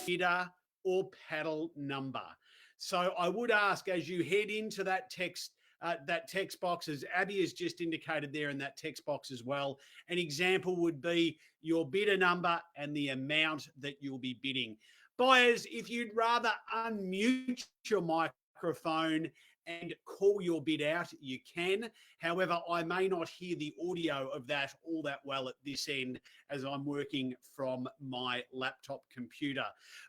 bidder or paddle number. So I would ask, as you head into that text box, as Abby has just indicated there in that text box as well, an example would be your bidder number and the amount that you'll be bidding. Buyers, if you'd rather unmute your microphone and call your bid out, you can. However, I may not hear the audio of that all that well at this end as I'm working from my laptop computer.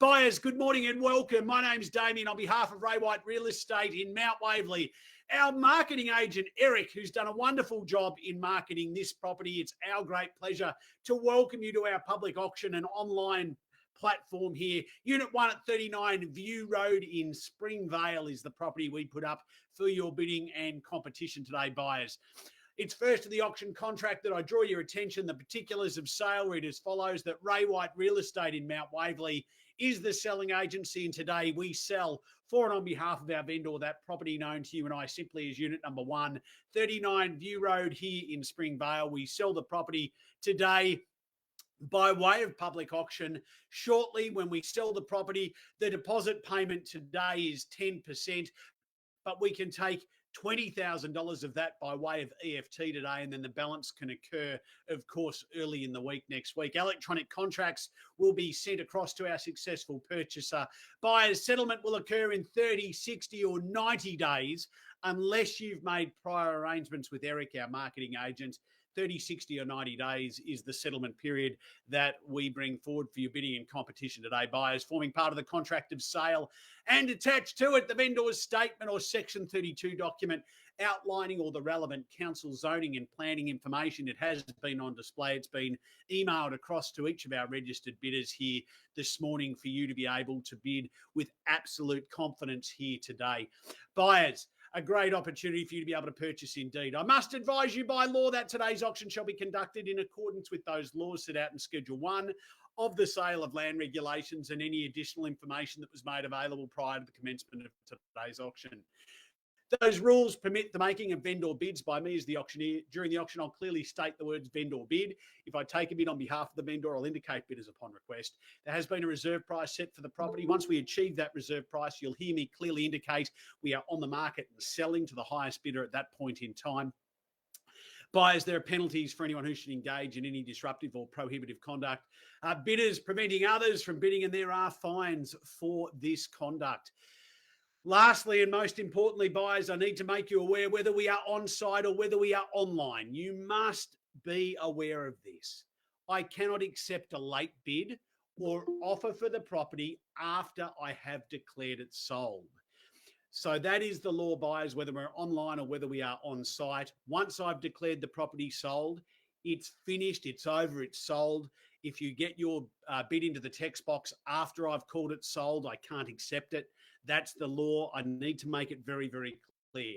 Buyers, good morning and welcome. My name's Damien on behalf of Ray White Real Estate in Mount Waverley. Our marketing agent, Eric, who's done a wonderful job in marketing this property. It's our great pleasure to welcome you to our public auction and online platform here. Unit 1 at 39 View Road in Springvale is the property we put up for your bidding and competition today, buyers. It's first of the auction contract that I draw your attention. The particulars of sale read as follows: that Ray White Real Estate in Mount Waverley is the selling agency, and today we sell for and on behalf of our vendor that property known to you and I simply as unit number 1, 39 View Road here in Springvale. We sell the property today by way of public auction. Shortly, when we sell the property, the deposit payment today is 10%, but we can take $20,000 of that by way of EFT today, and then the balance can occur, of course, early in the week next week. Electronic contracts will be sent across to our successful purchaser. Buyer's settlement will occur in 30, 60 or 90 days unless you've made prior arrangements with Eric, our marketing agent. 30, 60 or 90 days is the settlement period that we bring forward for your bidding and competition today, buyers, forming part of the contract of sale, and attached to it the vendor's statement or Section 32 document outlining all the relevant council zoning and planning information. It has been on display. It's been emailed across to each of our registered bidders here this morning for you to be able to bid with absolute confidence here today. Buyers, a great opportunity for you to be able to purchase indeed. I must advise you by law that today's auction shall be conducted in accordance with those laws set out in Schedule 1 of the Sale of Land Regulations and any additional information that was made available prior to the commencement of today's auction. Those rules permit the making of vendor bids by me as the auctioneer. During the auction, I'll clearly state the words vendor bid. If I take a bid on behalf of the vendor, I'll indicate bidders upon request. There has been a reserve price set for the property. Once we achieve that reserve price, you'll hear me clearly indicate we are on the market and selling to the highest bidder at that point in time. Buyers, there are penalties for anyone who should engage in any disruptive or prohibitive conduct. Bidders preventing others from bidding, and there are fines for this conduct. Lastly, and most importantly, buyers, I need to make you aware whether we are on site or whether we are online. You must be aware of this. I cannot accept a late bid or offer for the property after I have declared it sold. So that is the law, buyers, whether we're online or whether we are on site. Once I've declared the property sold, it's finished, it's over, it's sold. If you get your bid into the text box after I've called it sold, I can't accept it. That's the law. I need to make it very, very clear.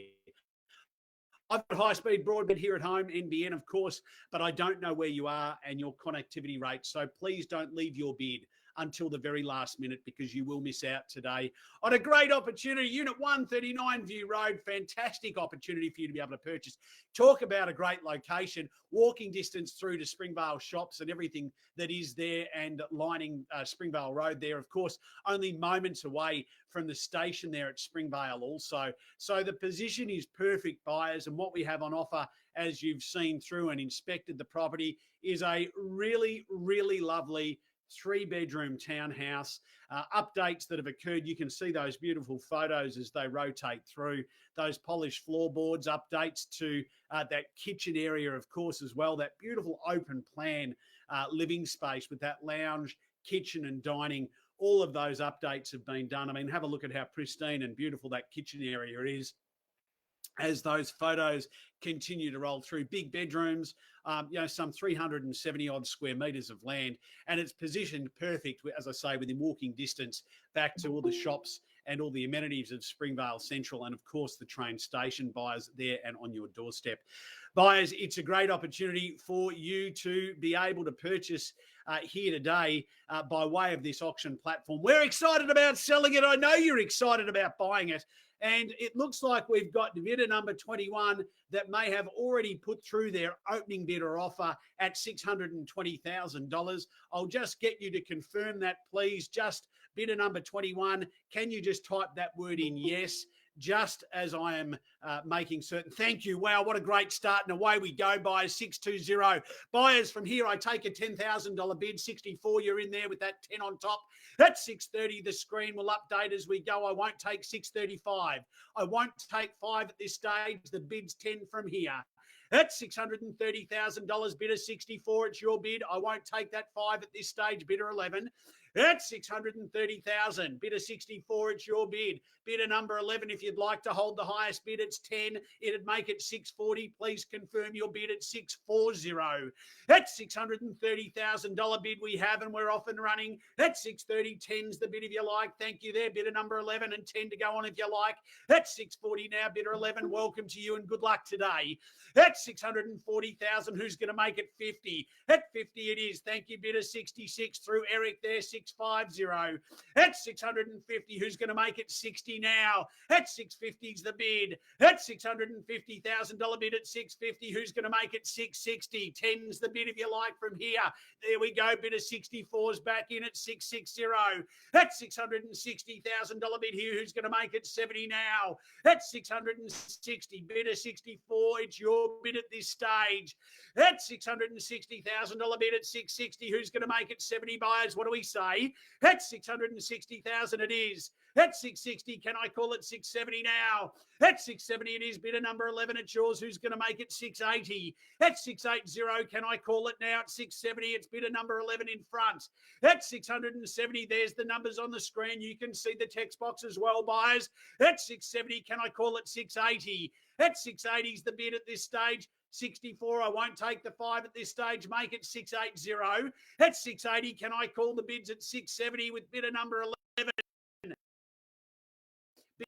I've got high-speed broadband here at home, NBN, of course, but I don't know where you are and your connectivity rate. So please don't leave your bid until the very last minute because you will miss out today on a great opportunity. Unit 139 View Road, fantastic opportunity for you to be able to purchase. Talk about a great location, walking distance through to Springvale shops and everything that is there and lining Springvale Road there. Of course, only moments away from the station there at Springvale also. So the position is perfect, buyers, and what we have on offer, as you've seen through and inspected the property, is a really, really lovely 3-bedroom townhouse. Updates that have occurred, you can see those beautiful photos as they rotate through. Those polished floorboards, updates to that kitchen area, of course, as well. That beautiful open plan living space with that lounge, kitchen and dining. All of those updates have been done. I mean, have a look at how pristine and beautiful that kitchen area is as those photos continue to roll through. Big bedrooms, some 370 odd square metres of land, and it's positioned perfect, as I say, within walking distance back to all the shops and all the amenities of Springvale Central, and of course the train station, buyers, there and on your doorstep. Buyers, it's a great opportunity for you to be able to purchase here today by way of this auction platform. We're excited about selling it. I know you're excited about buying it. And it looks like we've got bidder number 21 that may have already put through their opening bidder offer at $620,000. I'll just get you to confirm that, please. Just bidder number 21. Can you just type that word in yes? Just as I am making certain. Thank you. Wow, what a great start. And away we go, buyers, 620. Buyers, from here, I take a $10,000 bid. 64, you're in there with that 10 on top. At 630, the screen will update as we go. I won't take 635. I won't take 5 at this stage. The bid's 10 from here. At $630,000, bidder 64, it's your bid. I won't take that 5 at this stage, bidder 11. At $630,000, bidder 64, it's your bid. Bidder number 11, if you'd like to hold the highest bid, it's 10. It'd make it 640. Please confirm your bid at 640. At $630,000 bid we have, and we're off and running. At 630, 10's the bid if you like. Thank you there, bidder number 11, and 10 to go on if you like. At 640 now, bidder 11, welcome to you and good luck today. At 640,000, who's going to make it 50? At 50 it is. Thank you, bidder 66 through Eric there, 650. At 650, who's going to make it 60 now? At 650's the bid. At $650,000 bid at 650, who's going to make it 660? 10's the bid if you like from here. There we go, bidder 64's back in at 660. At $660,000 bid here, who's going to make it 70 now? At 660, bidder 64, it's your bid at this stage. At $660,000 bid at 660, who's going to make it 70 buyers? What do we say? At 660,000 it is. At 660, can I call it 670 now? At 670 it is, bidder number 11, it's yours. Who's going to make it 680? At 680, can I call it now? At 670, it's bidder number 11 in front. At 670, there's the numbers on the screen. You can see the text box as well, buyers. At 670, can I call it 680? At 680 is the bid at this stage. 64, I won't take the 5 at this stage. Make it 680. At 680, can I call the bids at 670 with bidder number 11?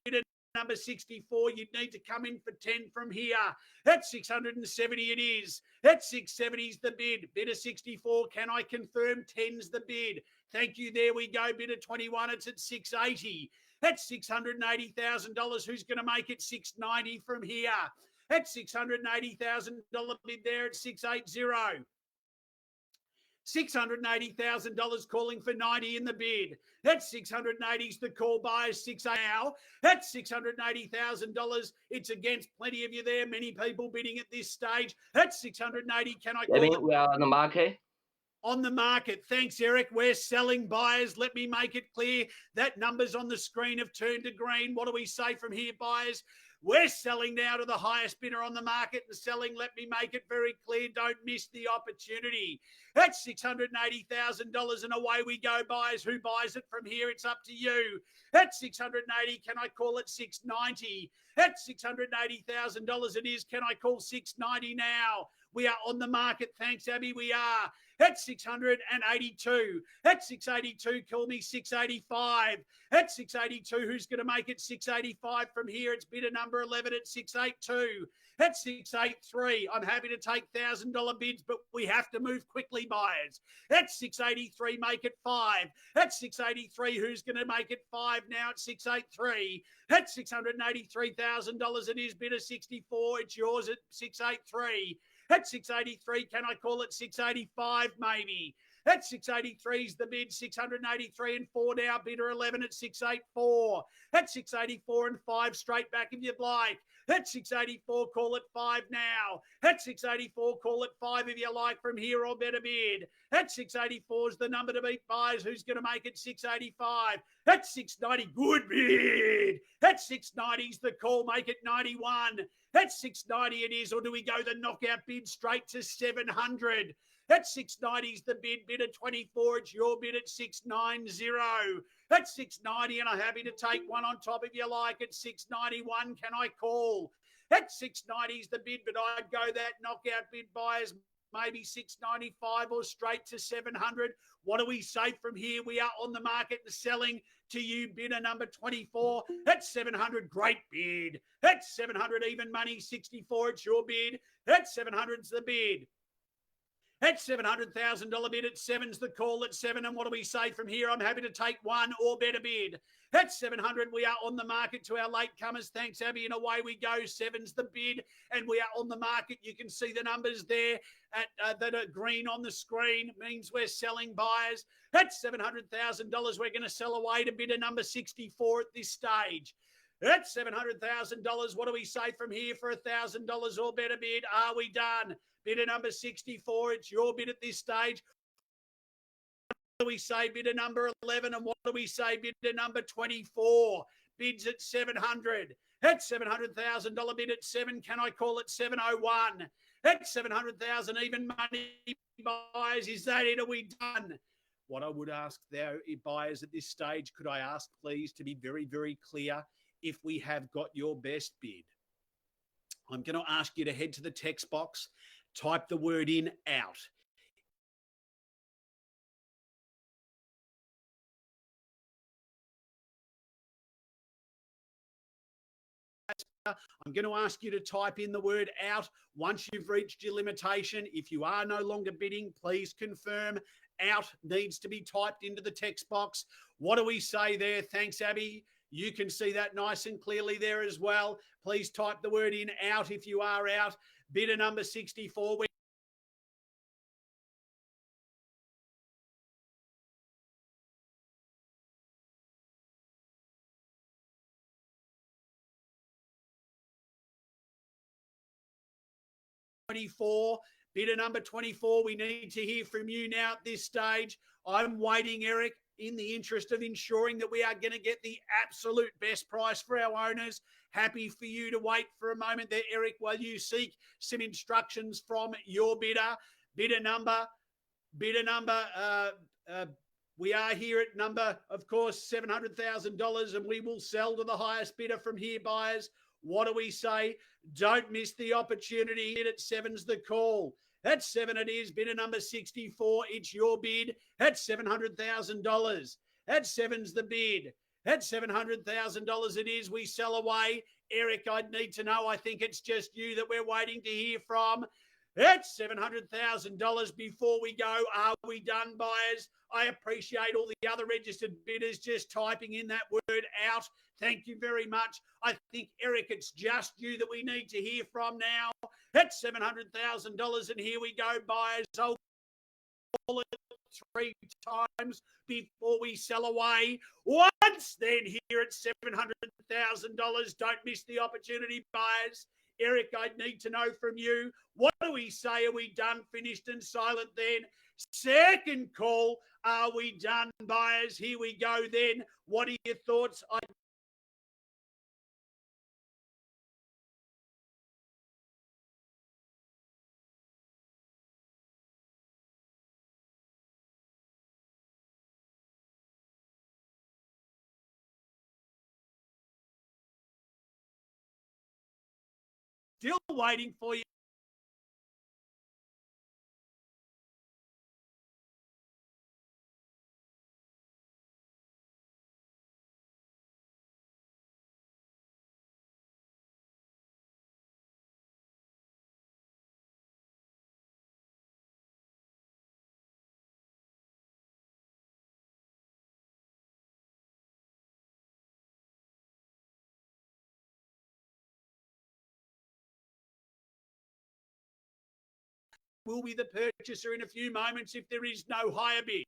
Bidder number 64, you'd need to come in for 10 from here. At 670 it is. At 670 is the bid. Bidder 64, can I confirm 10's the bid? Thank you, there we go. Bidder 21, it's at 680. At $680,000, who's going to make it 690 from here? At $680,000 bid there at 680. $680,000 calling for 90 in the bid. At 680's the call, buyers 6 now. At $680,000, it's against plenty of you there. Many people bidding at this stage. At 680, can I call it? We are on the market. On the market. Thanks, Eric. We're selling, buyers. Let me make it clear that numbers on the screen have turned to green. What do we say from here, buyers? We're selling now to the highest bidder on the market and selling. Let me make it very clear. Don't miss the opportunity. At $680,000 and away we go, buyers. Who buys it from here? It's up to you. At 680, can I call it 690? At $680,000 it is. Can I call 690 now? We are on the market. Thanks, Abby. We are at 682. At 682, call me 685. At 682, who's going to make it 685 from here? It's bidder number 11 at 682. At 683, I'm happy to take $1,000 bids, but we have to move quickly, buyers. At 683, make it 5. At 683, who's going to make it 5 now at 683? At $683,000, it is bidder 64. It's yours at 683. At 683, can I call it 685 maybe? At 683 is the bid, 683 and 4 now, bidder 11 at 684. At 684 and 5 straight back if you'd like. At 684, call it 5 now. At 684, call it 5 if you like from here or better bid. At 684 is the number to beat, buyers. Who's going to make it 685? At 690, good bid. At 690 is the call, make it 91. At 690 it is, or do we go the knockout bid straight to 700? At 690 is the bid, bidder 24, it's your bid at 690. At 690, and I'm happy to take one on top if you like. At 691, can I call? At 690 is the bid, but I'd go that knockout bid, buyers, maybe 695 or straight to 700. What do we say from here? We are on the market and selling to you, bidder number 24 at 700. Great bid. At 700, even money, 64. It's your bid. At 700's the bid. At $700,000 bid at seven's the call at seven. And what do we say from here? I'm happy to take one or better bid. At 700, we are on the market to our latecomers. Thanks, Abby. And away we go. Seven's the bid. And we are on the market. You can see the numbers there that are green on the screen. Means we're selling buyers. At $700,000, we're going to sell away to bidder number 64 at this stage. At $700,000, what do we say from here for $1,000 or better bid? Are we done? Bidder number 64, it's your bid at this stage. What do we say bidder number 11? And what do we say bidder number 24? Bids at 700. At $700,000 bid at 7, can I call it 701? At 700,000 even money buyers, is that it? Are we done? What I would ask though, buyers at this stage, could I ask please to be very, very clear if we have got your best bid? I'm going to ask you to head to the text box, type the word in out. I'm going to ask you to type in the word out once you've reached your limitation. If you are no longer bidding, please confirm. Out needs to be typed into the text box. What do we say there? Thanks, Abby. You can see that nice and clearly there as well. Please type the word in out if you are out. Bidder number 64. Bidder number 24, we need to hear from you now at this stage. I'm waiting, Eric, in the interest of ensuring that we are going to get the absolute best price for our owners. Happy for you to wait for a moment there, Eric, while you seek some instructions from your bidder. Bidder number, we are here at number, of course, $700,000, and we will sell to the highest bidder from here, buyers. What do we say? Don't miss the opportunity. At seven's the call. At 7 it is. Bidder number 64. It's your bid. At $700,000. At 7's the bid. At $700,000 it is. We sell away. Eric, I'd need to know. I think it's just you that we're waiting to hear from. At $700,000 before we go. Are we done, buyers? I appreciate all the other registered bidders just typing in that word out. Thank you very much. I think, Eric, it's just you that we need to hear from now. At $700,000, and here we go, buyers. I'll call it 3 times before we sell away. Once then, here at $700,000. Don't miss the opportunity, buyers. Eric, I'd need to know from you. What do we say? Are we done, finished, and silent then? Second call. Are we done, buyers? Here we go then. What are your thoughts? Still waiting for you. Will be the purchaser in a few moments if there is no higher bid.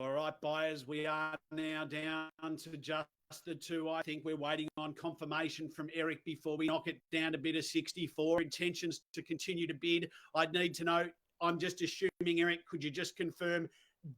All right, buyers, we are now down to just the 2. I think we're waiting on confirmation from Eric before we knock it down to bidder 64. Intentions to continue to bid. I'd need to know. I'm just assuming, Eric, could you just confirm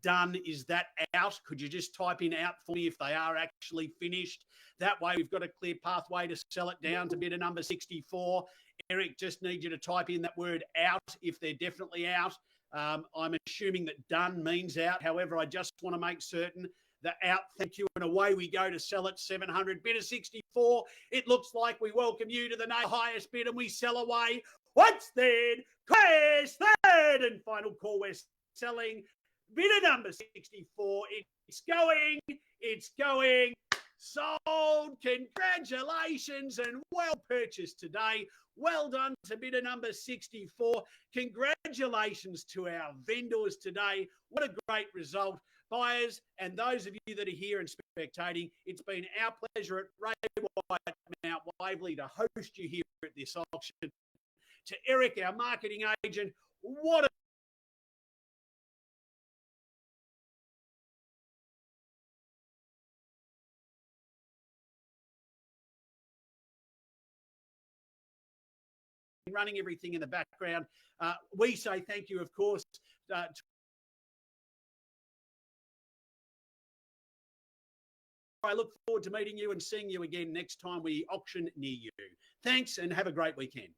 done? Is that out? Could you just type in out for me if they are actually finished? That way we've got a clear pathway to sell it down to bidder number 64. Eric, just need you to type in that word out if they're definitely out. I'm assuming that done means out. However, I just want to make certain that out. Thank you. And away we go to sell at 700. Bidder 64. It looks like we welcome you to the highest bid and we sell away. Once then, class third and final call. We're selling bidder number 64. It's going. Sold. Congratulations and well purchased today. Well done to bidder number 64. Congratulations to our vendors today. What a great result. Buyers and those of you that are here and spectating, it's been our pleasure at Ray White Mount Waverley to host you here at this auction. To Eric, our marketing agent, what a running everything in the background. We say thank you, of course, I look forward to meeting you and seeing you again next time we auction near you. Thanks and have a great weekend.